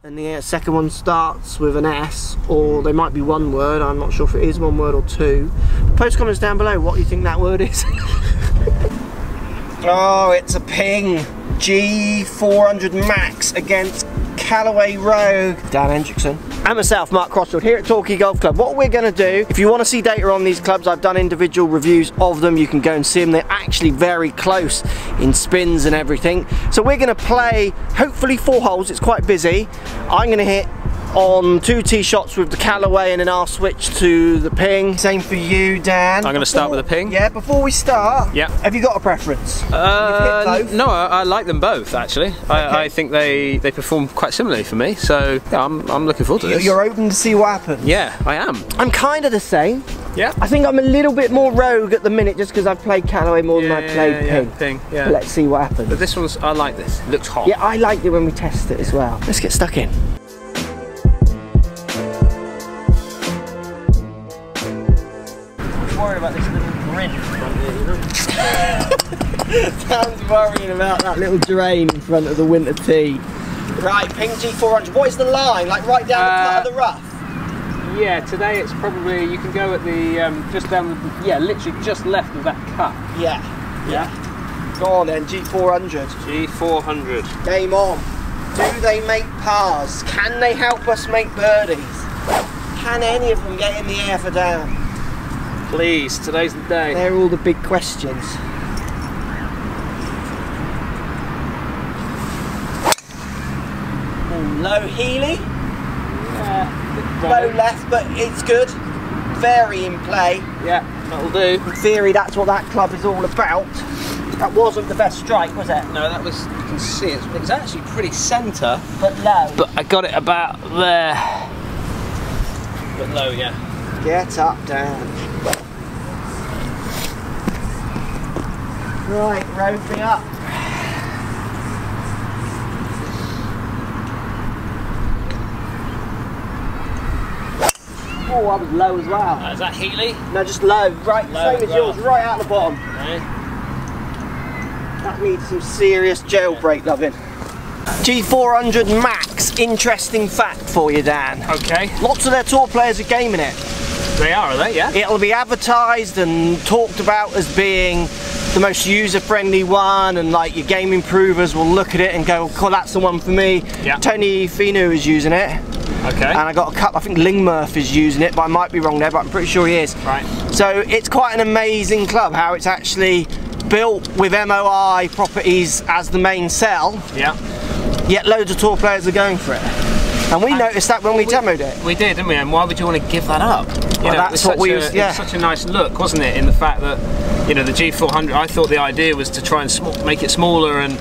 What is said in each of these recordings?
and the second one starts with an S, or they might be one word. I'm not sure if it is one word or two. Post comments down below what you think that word is. Oh, it's a ping. G400 Max against Callaway Rogue. Dan Hendrickson. And myself, Mark Crossfield, here at Torquay Golf Club. What we're going to do, if you want to see data on these clubs, I've done individual reviews of them. You can go and see them. They're actually very close in spins and everything. So we're going to play, hopefully 4 holes. It's quite busy. I'm going to hit on 2 tee shots with the Callaway, and then I'll switch to the ping. Same for you, Dan. I'm going to start with the ping. Yeah, before we start, yeah. Have you got a preference? No, I like them both actually. Okay. I think they perform quite similarly for me, so yeah, I'm looking forward to this. You're open to see what happens? Yeah, I am. I'm kind of the same. Yeah. I think I'm a little bit more rogue at the minute just because I've played Callaway more than I played ping. Yeah. But let's see what happens. But this one's, I like this. It looks hot. Yeah, I liked it when we tested it as well. Let's get stuck in. Worry about this little drain in front here, you know? Dan's worrying about that little drain in front of the winter tee. Right, ping G400. What is the line? Like right down the cut of the rough? Yeah, today it's probably, you can go at the, just down the, yeah, literally just left of that cut. Yeah. Yeah. Go on then, G400. G400. Game on. Do they make pars? Can they help us make birdies? Can any of them get in the air for Dan? Please, today's the day. They're all the big questions. Oh, low Healy. Yeah. Low left, but it's good. Very in play. Yeah, that'll do. In theory, that's what that club is all about. That wasn't the best strike, was it? No, that was, you can see it was actually pretty centre. But low. But I got it about there. But low, yeah. Get up, Dan. Right, rope me up. Oh, I was low as well. Is that Healy? No, just low. Right, low same as yours, right out the bottom. Okay. That needs some serious jailbreak loving. G400 Max, interesting fact for you, Dan. Okay. Lots of their tour players are gaming it. They are they? Yeah. It'll be advertised and talked about as being the most user-friendly one, and like your game improvers will look at it and go, "Cool, that's the one for me." Yeah. Tony Finu is using it. Okay. And I got a couple, I think Lingmurph is using it, but I might be wrong there, but I'm pretty sure he is. Right. So it's quite an amazing club, how it's actually built with MOI properties as the main sell. Yeah. Yet loads of tour players are going for it. And we noticed that when we demoed it. We did, didn't we? And why would you want to give that up? You know, that's what we was, yeah. It was such a nice look, wasn't it? In the fact that, you know, the G400, I thought the idea was to try and make it smaller and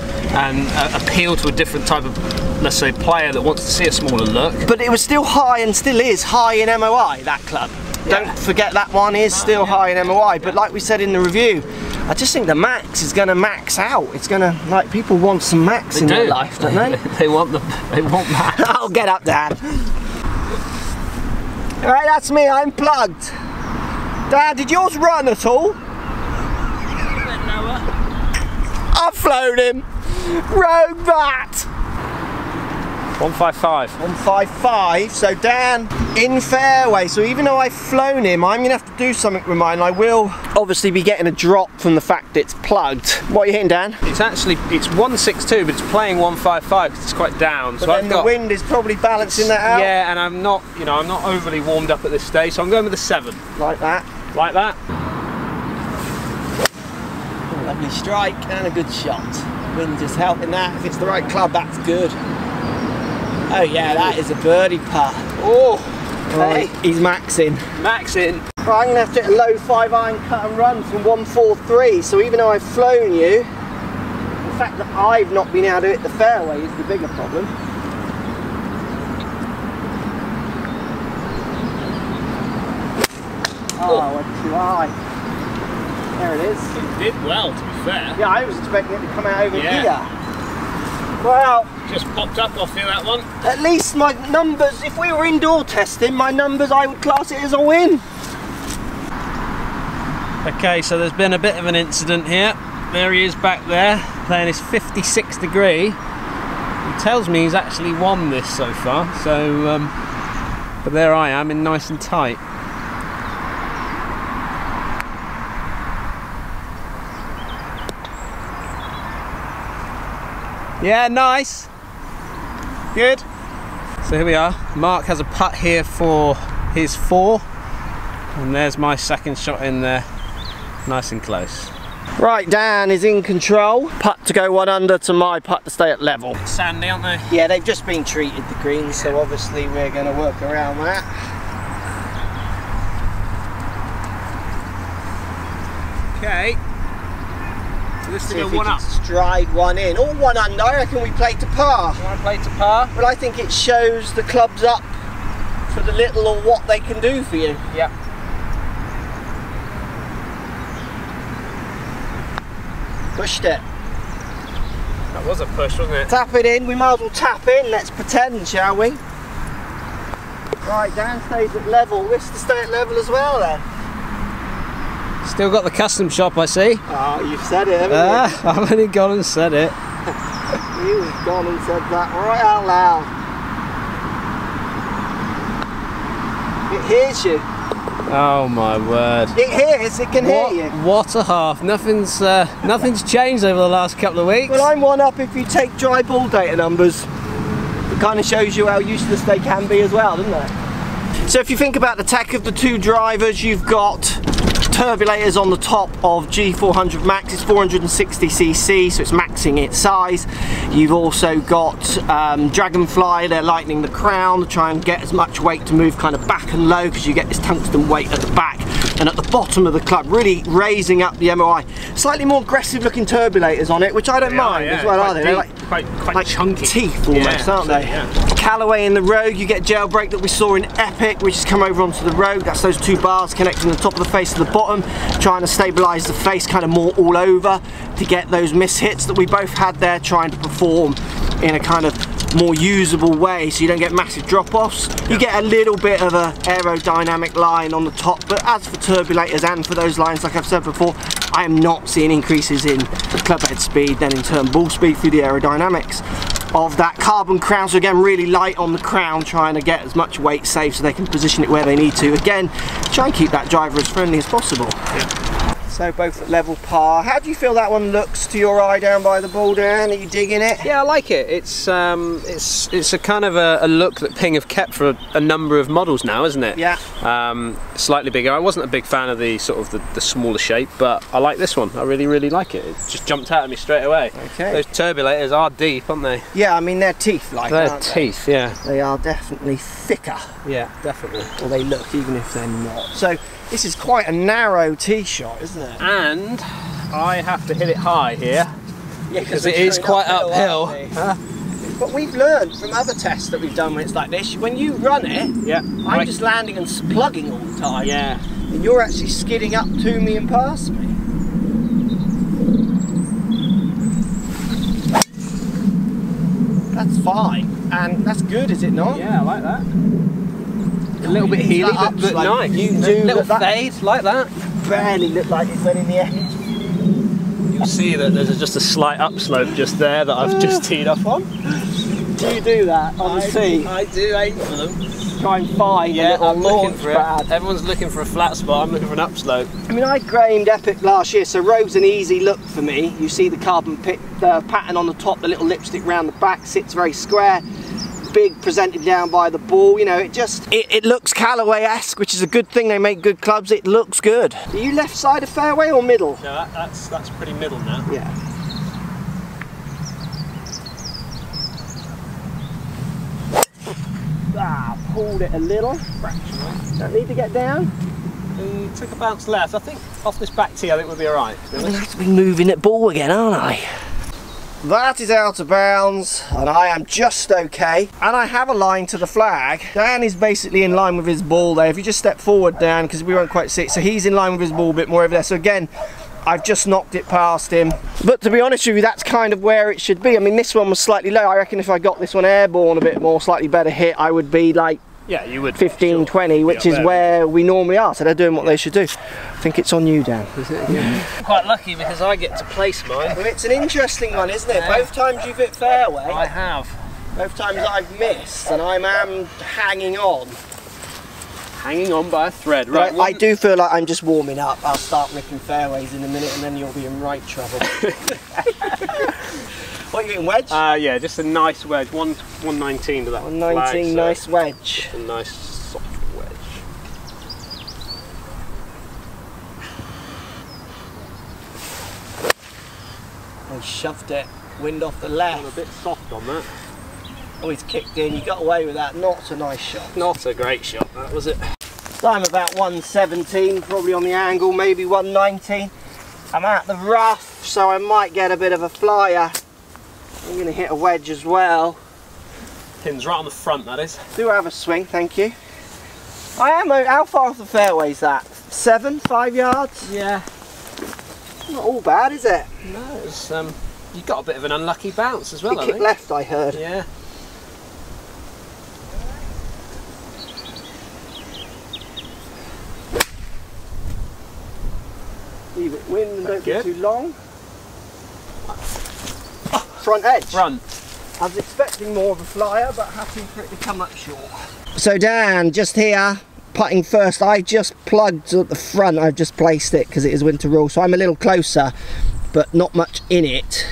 appeal to a different type of, let's say, player that wants to see a smaller look. But it was still high, and still is high in MOI, that club. Yeah. Don't forget that one is still high in MOI, but like we said in the review, I just think the Max is going to max out. It's going to, like, people want some Max in their life, don't they? They want Max. I'll get up, Dan. Alright, that's me, I'm plugged. Dan, did yours run at all? A bit lower. I've flown him. Rogue that. 155. 155, so Dan in fairway, so even though I've flown him, I'm going to have to do something with mine. I will obviously be getting a drop from the fact it's plugged. What are you hitting, Dan? It's actually, it's 162, but it's playing 155 because it's quite down. But so then the wind is probably balancing that out. Yeah, and I'm not, you know, I'm not overly warmed up at this stage, so I'm going with a 7. Like that. Like that. Oh, lovely strike and a good shot. Wind just helping that. If it's the right club, that's good. Oh yeah, that is a birdie putt. Oh, right, he's maxing. Maxing. Right, I'm going to have to hit a low 5-iron cut and run from 143, so even though I've flown you, the fact that I've not been able to hit the fairway is the bigger problem. Oh, I went too high. There it is. It did well, to be fair. Yeah, I was expecting it to come out over here. Well, just popped up off here, that one. At least my numbers, if we were indoor testing, my numbers, I would class it as a win. Okay, so there's been a bit of an incident here. There he is back there, playing his 56 degree. tells me he's actually won this so far, so but there I am in nice and tight. Yeah, nice. Good. So here we are. Mark has a putt here for his 4, and there's my second shot in there, nice and close. Right, Dan is in control. Putt to go 1 under to my putt to stay at level. Sandy, aren't they? Yeah, they've just been treated, the greens, so obviously we're going to work around that. Okay. So this See to if go we 1 can up. stride 1 in. Or 1 under, I reckon we play to par. You want to play to par? Well, I think it shows the clubs up for the little or what they can do for you. Yep. Pushed it. That was a push, wasn't it? Tap it in, we might as well tap in, let's pretend, shall we? Right, Dan stays at level. Wish to stay at level as well then. Still got the custom shop, I see. Oh, you've said it, haven't you? I've only gone and said it. You've gone and said that right out loud. It hears you. Oh my word. It hears, it can hear you. What a half. Nothing's changed over the last couple of weeks. Well, I'm 1 up if you take dry ball data numbers. It kind of shows you how useless they can be as well, doesn't it? So if you think about the tech of the 2 drivers, you've got turbulators on the top of G400 Max. It's 460cc, so it's maxing its size. You've also got Dragonfly, they're lightening the crown to try and get as much weight to move kind of back and low, because you get this tungsten weight at the back and at the bottom of the club, really raising up the MOI. Slightly more aggressive looking turbulators on it, which I don't mind as well, are they? They're quite chunky. Teeth almost, aren't they? Yeah. Callaway in the Rogue, you get jailbreak that we saw in Epic, which has come over onto the Rogue. That's those 2 bars connecting the top of the face to the bottom, trying to stabilise the face kind of more all over to get those miss hits that we both had there, trying to perform in a kind of more usable way so you don't get massive drop-offs. You get a little bit of a aerodynamic line on the top, but as for turbulators and for those lines, like I've said before, I am not seeing increases in club head speed, then in turn ball speed through the aerodynamics of that carbon crown. So again, really light on the crown, trying to get as much weight safe so they can position it where they need to. Again, try and keep that driver as friendly as possible. Yeah. So both at level par. How do you feel that one looks to your eye down by the ball, Dan? Are you digging it? Yeah, I like it. It's a kind of a look that Ping have kept for a number of models now, isn't it? Yeah. Slightly bigger. I wasn't a big fan of the sort of the smaller shape, but I like this one. I really like it. It just jumped out at me straight away. Okay. Those turbulators are deep, aren't they? Yeah, I mean they're teeth-like, they're teeth, yeah. They are definitely thicker. Yeah, definitely. Or they look, even if they're not. So this is quite a narrow tee shot, isn't it? And I have to hit it high here. Yeah, because it is quite uphill. But we've learned from other tests that we've done when it's like this, when you run it, yeah, I'm just landing and plugging all the time. Yeah. And you're actually skidding up to me and past me. That's fine. And that's good, is it not? Yeah, I like that. A little bit heely, but nice. You do a little fade, like that. Barely look like it's went in the air. You'll see that there's just a slight upslope just there that I've just teed up on. Do you do that on the tee? I do aim for them. Try and find yeah, a little launch pad. Everyone's looking for a flat spot, I'm looking for an upslope. I mean, I grained Epic last year, so Rogue's an easy look for me. You see the carbon pattern on the top, the little lipstick round the back, sits very square. Big presented down by the ball, you know, it looks Callaway-esque, which is a good thing. They make good clubs, it looks good. Are you left side of fairway or middle? No, that's pretty middle now. Yeah. Pulled it a little. Fractionally. Don't need to get down. He took a bounce left. I think off this back tee I think we'll be alright. I'm going to have to be moving at ball again, aren't I? That is out of bounds, and I am just okay. And I have a line to the flag. Dan is basically in line with his ball there. If you just step forward, Dan, because we won't quite see it. So he's in line with his ball a bit more over there. So again, I've just knocked it past him. But to be honest with you, that's kind of where it should be. I mean, this one was slightly low. I reckon if I got this one airborne a bit more, slightly better hit, I would be like, yeah, you would 15, sure. 20, which is where we normally are, so they're doing what they should do. I think it's on you, Dan. Is it? Yeah. I'm quite lucky because I get to place mine. Well, it's an interesting one, isn't it? Yeah. Both times you've hit fairway. I have. Both times I've missed, and I'm hanging on. Hanging on by a thread, right? I do feel like I'm just warming up. I'll start ripping fairways in a minute, and then you'll be in right trouble. What are you getting, wedge? Yeah, just a nice wedge. 119 to that. 119, flag, nice wedge. A nice soft wedge. I shoved it. Wind off the left. A bit soft on that. Oh, he's kicked in. You got away with that. Not a nice shot. Not a great shot, that was it. So I'm about 117, probably on the angle, maybe 119. I'm at the rough, so I might get a bit of a flyer. I'm going to hit a wedge as well. Pin's right on the front, that is. Do have a swing, thank you. I am. How far off the fairway is that? 5 yards? Yeah. Not all bad, is it? No, it's you got a bit of an unlucky bounce as well, I kick think. left, I heard. Yeah. Leave it wind and don't Good. be too long. Front edge. Front. I was expecting more of a flyer, but happy for it to come up short. So Dan, just here, putting first. I just plugged at the front. I've just placed it because it is winter rule, so I'm a little closer, but not much in it.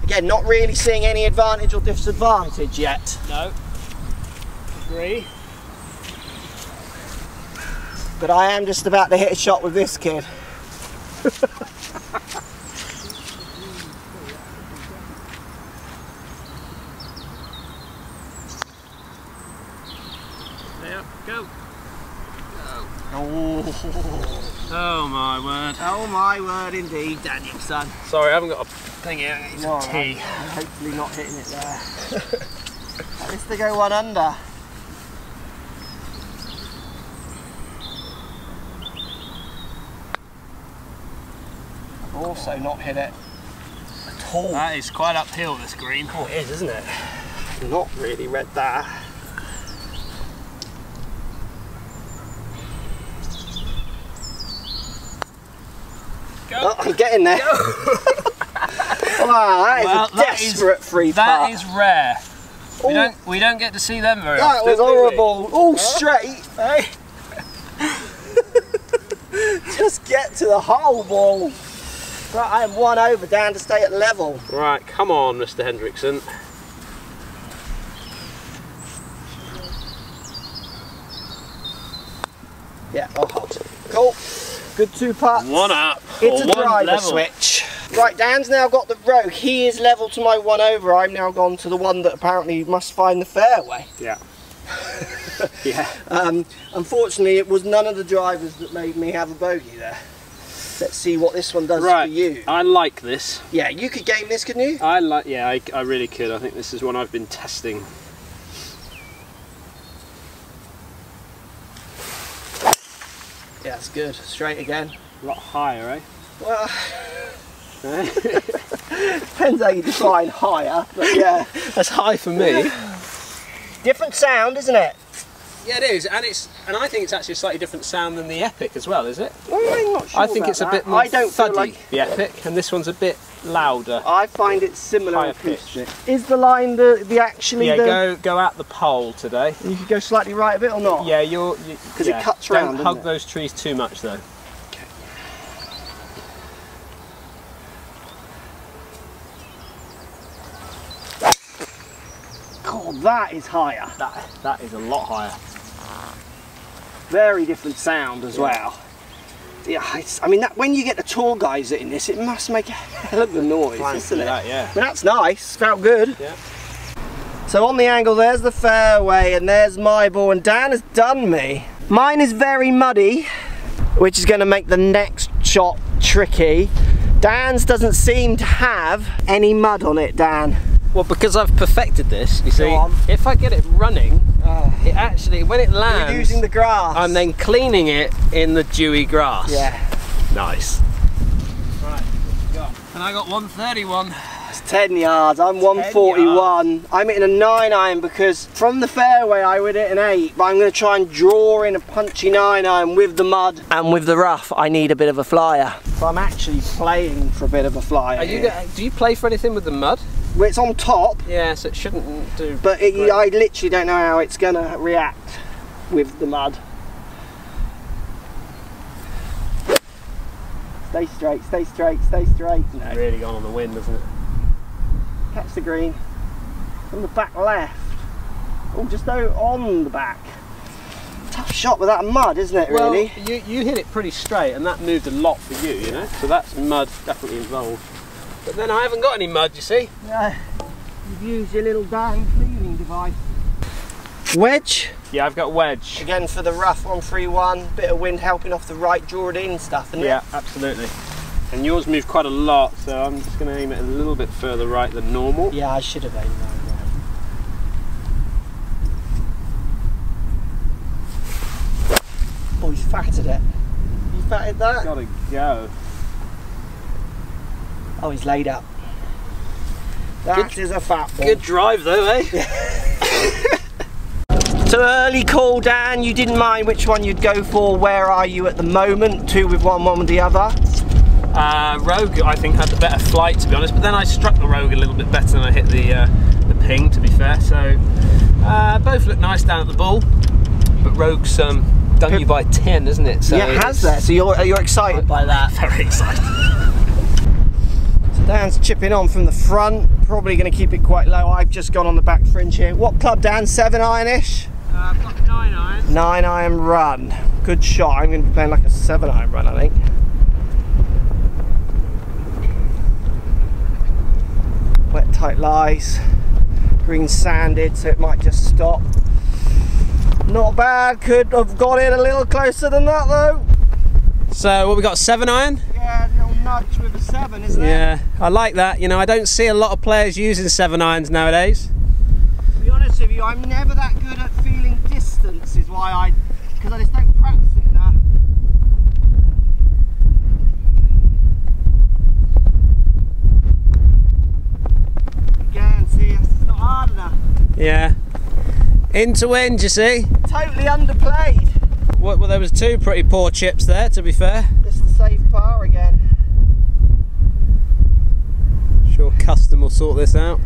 Again, not really seeing any advantage or disadvantage yet. No. Agree. But I am just about to hit a shot with this kid. Yeah, go. Oh my word. Oh my word indeed, Danielson. Sorry, I haven't got a thing here. It's No, a tee. I'm hopefully not hitting it there. At least they go one under. I've also not hit it at all. That is quite uphill, this green. Oh, it is, isn't it? Not really read that. Go. Oh, I'm getting there. Wow, that is a desperate free putt. That is rare. We don't get to see them very That often. was horrible. All straight. Hey. Just get to the hole, ball. Right, I am one over, down to stay at level. Right, come on, Mr. Hendrickson. Yeah, oh, cool. Good two putts. One up. It's a one driver level. switch. Right, Dan's now got the rogue. He is level to my one over. I'm now gone to the one that apparently must find the fairway. Yeah. Yeah. Unfortunately, it was none of the drivers that made me have a bogey there. Let's see what this one does Right. for you. I like this. Yeah, you could game this, couldn't you? Yeah, I really could. I think this is one I've been testing. Yeah, it's good. Straight again. A lot higher, eh? Well, depends how you define higher, but yeah. That's high for me. Different sound, isn't it? Yeah, it is, and I think it's actually a slightly different sound than the Epic as well, is it? Well, I'm not sure I think about it's a that. bit more I don't feel thuddy, like the Epic, and this one's a bit louder. I find it similar Higher acoustic. Is the line the actually Yeah, go out the pole today. You could go slightly right a bit or not? Yeah, because it cuts round, Don't hug those trees too much though. God, that is higher. That is a lot higher. Very different sound as well. Yeah, I mean, when you get the tall guys in this, it must make a hell of a noise, isn't it? Yeah. I mean, that's nice. Felt good. Yeah. So on the angle, there's the fairway, and there's my ball, and Dan has done me. Mine is very muddy, which is going to make the next shot tricky. Dan's doesn't seem to have any mud on it, Dan. Well, because I've perfected this, you see, on. if I get it running, it actually, when it lands, You're using the grass. I'm then cleaning it in the dewy grass. Yeah. Nice. Right, and I got 131. It's 10 yards, I'm 141. I'm hitting a 9-iron because from the fairway I would hit an 8, but I'm going to try and draw in a punchy 9-iron with the mud. And with the rough, I need a bit of a flyer. So I'm actually playing for a bit of a flyer. Do you play for anything with the mud? Well, it's on top. Yeah, so it shouldn't do. But I literally don't know how it's going to react with the mud. Stay straight, stay straight, stay straight. No. It's really gone on the wind, hasn't it? Catch the green. From the back left. Oh, just on the back. Tough shot with that mud, isn't it, really? Well, you hit it pretty straight, and that moved a lot for you, you know? So that's mud definitely involved. But then I haven't got any mud, you see? No. You've used your little dang cleaning device. Wedge? Yeah, I've got wedge. Again for the rough 131, bit of wind helping off the right, draw it in stuff, isn't it? Yeah, absolutely. And yours moved quite a lot, so I'm just going to aim it a little bit further right than normal. Yeah, I should have aimed that right. Oh, he's fatted it. You fatted that? Gotta go. Oh, he's laid up. That is a fat one. Good drive though, eh? So early call, Dan, you didn't mind which one you'd go for. Where are you at the moment? 2 with one with the other? Rogue, I think, had the better flight, to be honest, but then I struck the Rogue a little bit better than I hit the ping, to be fair. So both look nice down at the ball, but Rogue's done you by 10, isn't it? So yeah, it has that. So you're excited by that? Very excited. So Dan's chipping on from the front, probably going to keep it quite low. I've just gone on the back fringe here. What club, Dan? 7-iron-ish? I've got 9-iron. 9-iron run. Good shot. I'm going to be playing like a 7-iron run, I think. Wet tight lies. Green sanded, so it might just stop. Not bad. Could have got it a little closer than that though. So what we got, 7-iron? Yeah, a little nudge with a 7, isn't it? Yeah, I like that. You know, I don't see a lot of players using 7-irons nowadays. To be honest with you, I'm never that good at feeling distance, is why because I just don't practice it enough. Again, see, it's not hard enough. Yeah. Into wind, you see? Totally underplayed. Well, there was 2 pretty poor chips there, to be fair. It's the safe par again. Sure Custom will sort this out.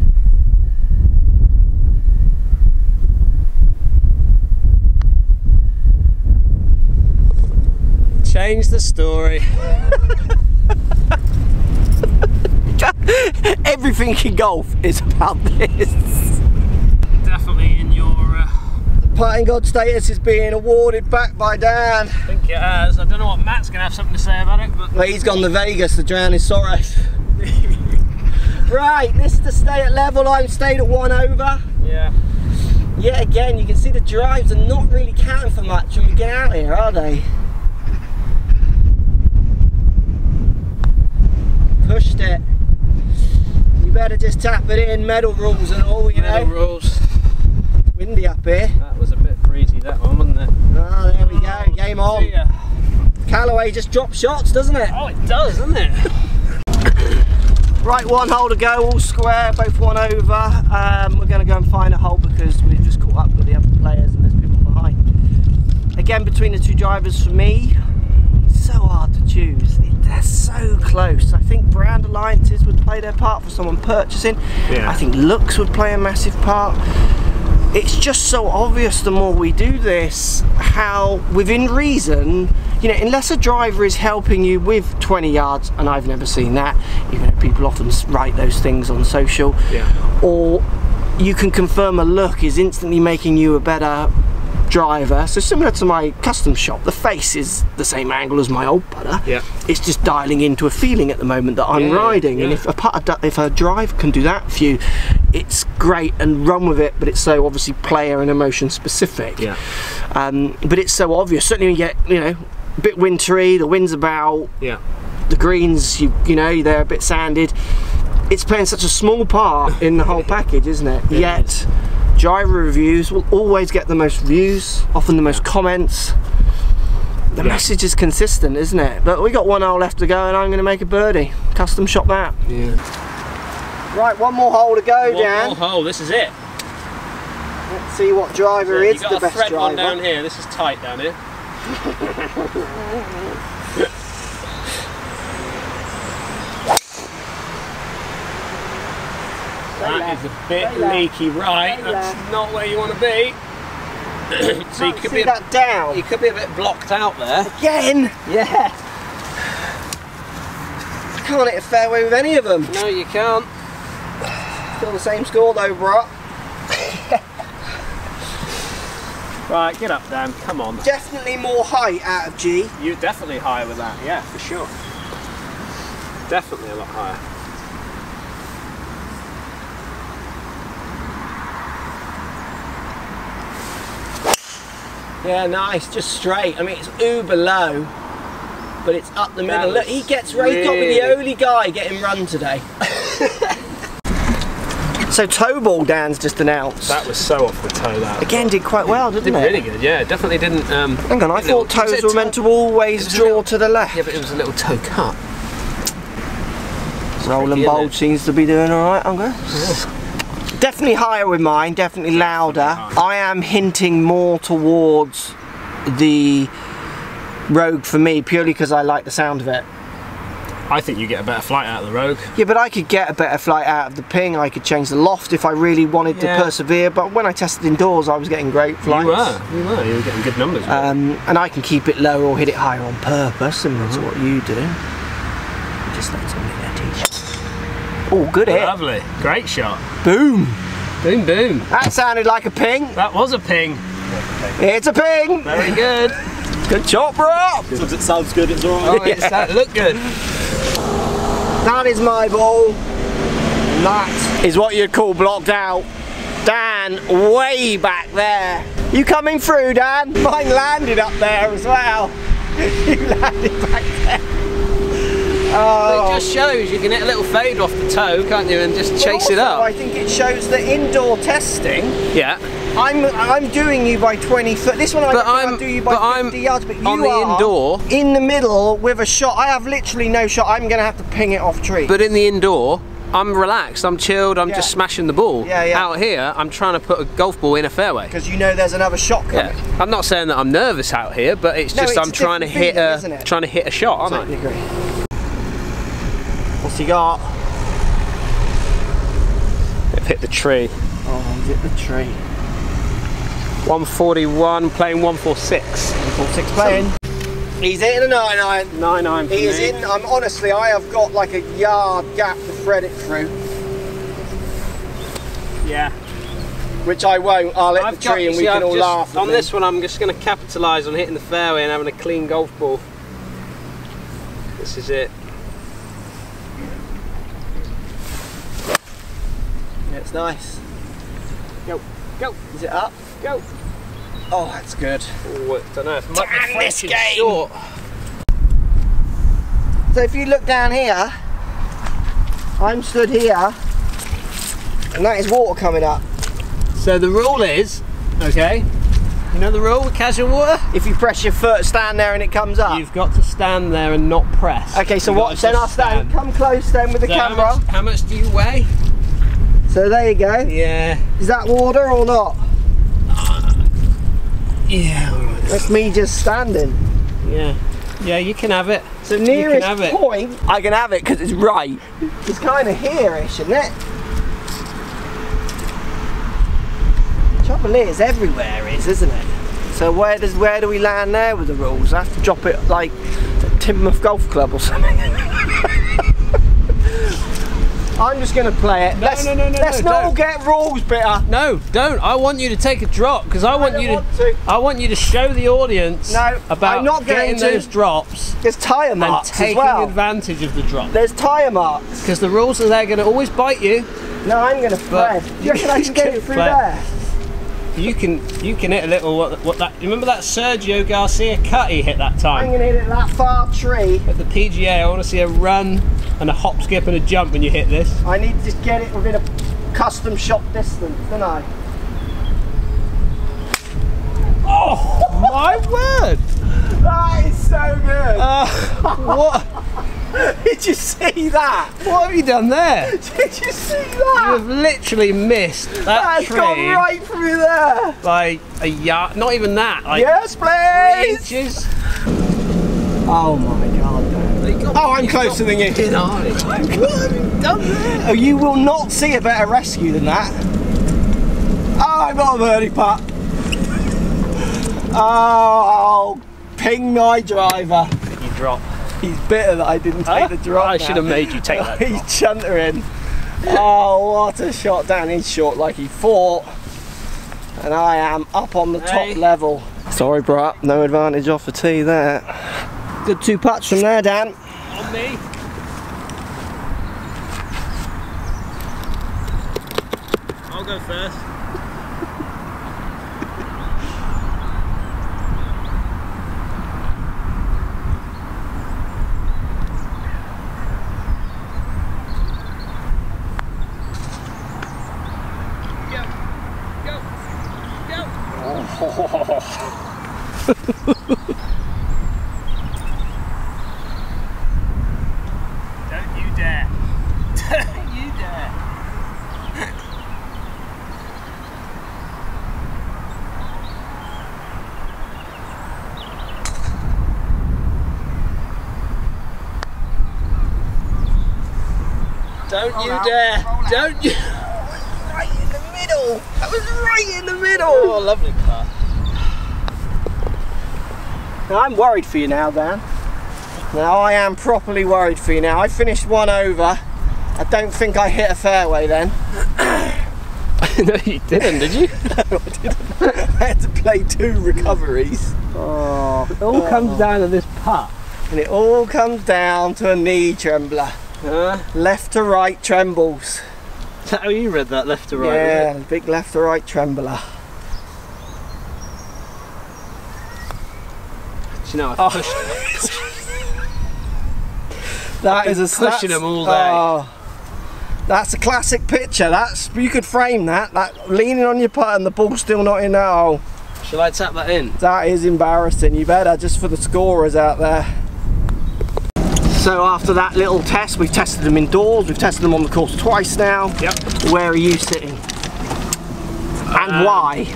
Change the story. Everything in golf is about this. Definitely in your... Putting God status is being awarded back by Dan. I think it has. I don't know what Matt's going to have something to say about it, but... Well, he's gone to Vegas to drown his sorrows. Right, this to stay at level. I'm stayed at 1 over. Yeah. Yeah, again, you can see the drives are not really counting for much when we get out here, are they? Pushed it. You better just tap it in, medal rules and all, you know. Medal rules. Windy up here. That was a bit breezy, that one, wasn't it? Oh, there we go. Game on. Yeah. Callaway just drops shots, doesn't it? Oh, it does, doesn't it? Right, 1 hole to go, all square, both 1 over. We're going to go and find a hole because we've just caught up with the other players and there's people behind. Again, between the 2 drivers for me, it's so hard to choose. They're so close. I think brand alliances would play their part for someone purchasing. Yeah. I think looks would play a massive part. It's just so obvious the more we do this, how within reason, you know, unless a driver is helping you with 20 yards, and I've never seen that, even though people often write those things on social, yeah. Or you can confirm a look is instantly making you a better driver. So similar to my custom shop, the face is the same angle as my old putter. Yeah. It's just dialing into a feeling at the moment that I'm riding, yeah. And if a driver can do that for you, it's great and run with it. But it's so obviously player and emotion specific. Yeah. But it's so obvious. Certainly when you get, you know, a bit wintry, the wind's about. Yeah. The greens, you know, they're a bit sanded. It's playing such a small part in the whole package, isn't it? Yet. Driver reviews will always get the most views, often the most comments. The message is consistent, isn't it? But we got 1 hole left to go and I'm going to make a birdie. Custom shop that. Yeah. Right, 1 more hole to go, Dan. 1 more hole, this is it. Let's see what driver is the best driver. You've got a thread one down here, this is tight down here. That is a bit leaky, right? That's not where you want to be. So you could be down. You could be a bit blocked out there. Again? Yeah. I can't hit a fairway with any of them. No, you can't. Still the same score though, bro. Right, get up, Dan. Come on. Definitely more height out of G. You're definitely higher with that. Yeah, for sure. Definitely a lot higher. Yeah, nice, just straight. I mean, it's uber low, but it's up the middle. Look, he gets right up with the only guy getting run today. So toe ball, Dan's just announced. That was so off the toe, that. Again, did quite well, didn't it? Really good, yeah. Definitely didn't... Hang on, I thought toes were meant to always draw to the left. Yeah, but it was a little toe cut. Roland Bolt seems to be doing alright, I'm going. Definitely higher with mine, definitely louder. I am hinting more towards the Rogue for me, purely because I like the sound of it. I think you get a better flight out of the Rogue. Yeah, but I could get a better flight out of the Ping. I could change the loft if I really wanted to persevere. But when I tested indoors, I was getting great flights. You were getting good numbers. And I can keep it lower or hit it higher on purpose, similar to what you do. Just let somebody there teach. Oh, good hit. Lovely. Great shot. Boom. Boom, boom. That sounded like a Ping. That was a Ping. It's a Ping. Very good. Good shot, bro. Sometimes it sounds good, it's alright. Oh, it's that look good. That is my ball. That is what you'd call blocked out. Dan, way back there. You coming through, Dan? Mine landed up there as well. You landed back there. Oh. It just shows you can hit a little fade off the toe, can't you, and just chase it up. I think it shows that indoor testing. Yeah. I'm doing you by 20 foot. This one I'll do you by 50 yards, but you on the are indoor in the middle with a shot. I have literally no shot. I'm going to have to ping it off tree. But in the indoor, I'm relaxed, I'm chilled, I'm just smashing the ball. Out here, I'm trying to put a golf ball in a fairway. Because you know there's another shot coming. I'm not saying that I'm nervous out here, but it's just I'm trying to hit a shot, aren't I? Agree. What's he got? They've hit the tree. Oh, he's hit the tree. 141, playing 146. 146 playing. He's hitting a 9-iron. 9-iron for He is in. Honestly, I have got like a yard gap to thread it through. Yeah. Which I won't. I'll hit the tree and we can all laugh. On this one, I'm just going to capitalise on hitting the fairway and having a clean golf ball. This is it. Yeah, it's nice. Go, go. Is it up? Go. Oh, that's good. Oh, I don't know if my this game. Short. So if you look down here, I'm stood here, and that is water coming up. So the rule is, okay, you know the rule with casual water? If you press your foot, stand there and it comes up. You've got to stand there and not press. Okay, so what? Then I'll stand. Come close then with the camera. How much do you weigh? So there you go. Yeah. Is that water or not? Yeah. That's me just standing. Yeah. Yeah, you can have it. So nearest point, I can have it because it's right. It's kind of here-ish, isn't it? Trouble is, everywhere is, isn't it? So where do we land there with the rules? I have to drop it like Timothy Golf Club or something. I'm just going to play it. Let's not get rules bitter. No, don't. I want you to take a drop because I want you to show the audience about I'm not getting those drops. There's tyre marks and taking advantage of the drop. There's tyre marks. Because the rules are they're going to always bite you. No, I'm going to thread. Do you reckon I can get it through there? You can hit a little what that. You remember that Sergio Garcia cut he hit that time? I'm going to hit it that far tree. At the PGA, I want to see a run and a hop, skip and a jump when you hit this. I need to just get it within a custom shot distance, don't I? Oh my word! That is so good! What? Did you see that? What have you done there? Did you see that? You have literally missed that tree. That's gone right through there. Like a yard, not even that. Like yes, please! 3 inches. Oh my god. Oh, I'm closer than you. done it. Oh, you will not see a better rescue than that. Oh, I got a birdie putt. Oh, ping my driver. You drop. He's bitter that I didn't take the drop. I should have made you take that drop. He's chuntering. Oh, what a shot down. He's short like he fought. And I am up on the top level. Sorry, bro. No advantage off the tee there. Good 2 putts from there, Dan. On me. I'll go first. Don't you dare. Don't you dare. Don't you dare. Don't you. Right in the middle. That was right in the middle. Oh, lovely putt. Now, I'm worried for you now, Dan. Now I am properly worried for you now. I finished 1 over. I don't think I hit a fairway then. No, you didn't, did you? No, I didn't. I had to play 2 recoveries. Oh, it all comes down to this putt. And it all comes down to a knee trembler. Left to right trembles. Is that how you read that, left to right? Yeah, big left to right trembler. You know, I pushed That is a pushing them all day. Oh, that's a classic picture. That's, you could frame that. That leaning on your putt and the ball's still not in that hole. Shall I tap that in? That is embarrassing. You better, just for the scorers out there. So after that little test, we've tested them indoors. We've tested them on the course twice now. Yep. Where are you sitting? And why?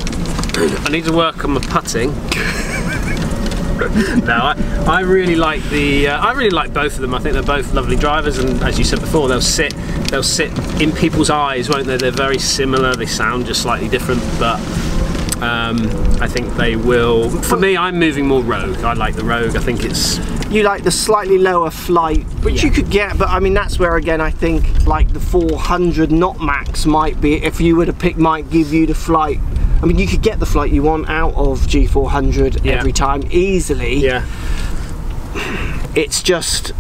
I need to work on my putting. No, I really like the. I really like both of them. I think they're both lovely drivers, and as you said before, they'll sit in people's eyes, won't they? They're very similar. They sound just slightly different, but I think they will. For me, I'm moving more Rogue. I like the Rogue. I think it's. You like the slightly lower flight, which you could get, but I mean that's where again I think like the 400 not max might be, if you were to pick, might give you the flight. I mean you could get the flight you want out of G400 every time easily. Yeah. It's just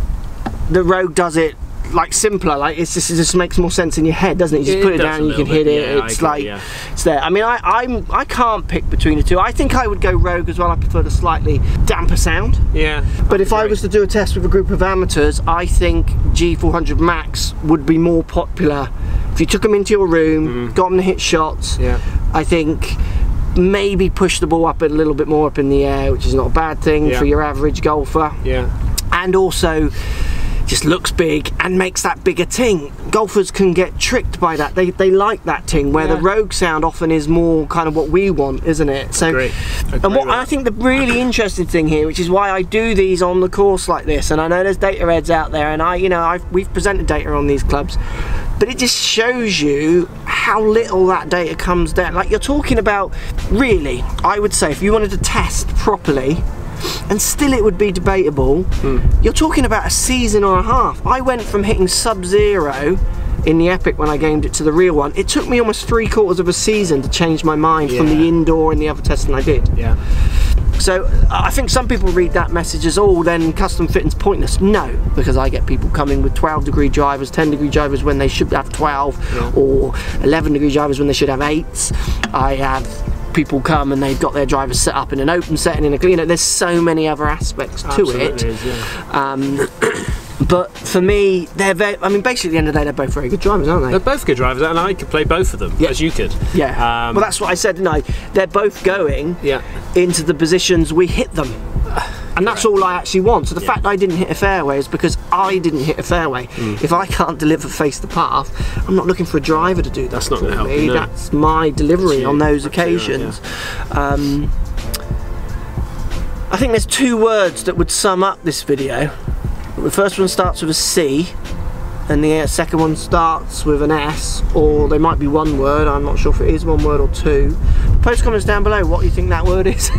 the Rogue does it like simpler, like it just makes more sense in your head, doesn't it? You just put it down and you can hit it. It's like it's there. I mean I can't pick between the two. I think I would go Rogue as well. I prefer the slightly damper sound. Yeah. But if I was to do a test with a group of amateurs, I think G400 Max would be more popular. If you took them into your room, got them to hit shots, I think maybe push the ball up a little bit more up in the air, which is not a bad thing for your average golfer. Yeah. And also just looks big and makes that bigger ting. Golfers can get tricked by that. They like that ting, where the Rogue sound often is more kind of what we want, isn't it? So, and what I think the really interesting thing here, which is why I do these on the course like this, and I know there's data heads out there, and we've presented data on these clubs, but it just shows you how little that data comes down. Like you're talking about, really, I would say if you wanted to test properly, and still it would be debatable, you're talking about a season or a half. I went from hitting sub-0 in the Epic when I gamed it to the real one. It took me almost 3/4 of a season to change my mind from the indoor and the other testing I did. Yeah. So I think some people read that message as, oh, then custom fitting's pointless. No, because I get people coming with 12-degree drivers, 10-degree drivers when they should have 12, or 11-degree drivers when they should have 8s. I have people come and they've got their drivers set up in an open setting, in a cleaner. There's so many other aspects to it. But for me, they're very, I mean, basically at the end of the day, they're both very good drivers, aren't they? They're both good drivers, and I could play both of them, as you could. Yeah. Well, that's what I said, didn't I? They're both going into the positions we hit them. And that's all I actually want. So the fact I didn't hit a fairway is because I didn't hit a fairway. If I can't deliver face the path, I'm not looking for a driver to do that. That's not going to help me. No. That's my delivery on those occasions. I think there's 2 words that would sum up this video. The first one starts with a C, and the second one starts with an S, or they might be one word. I'm not sure if it is one word or two. Post comments down below what you think that word is.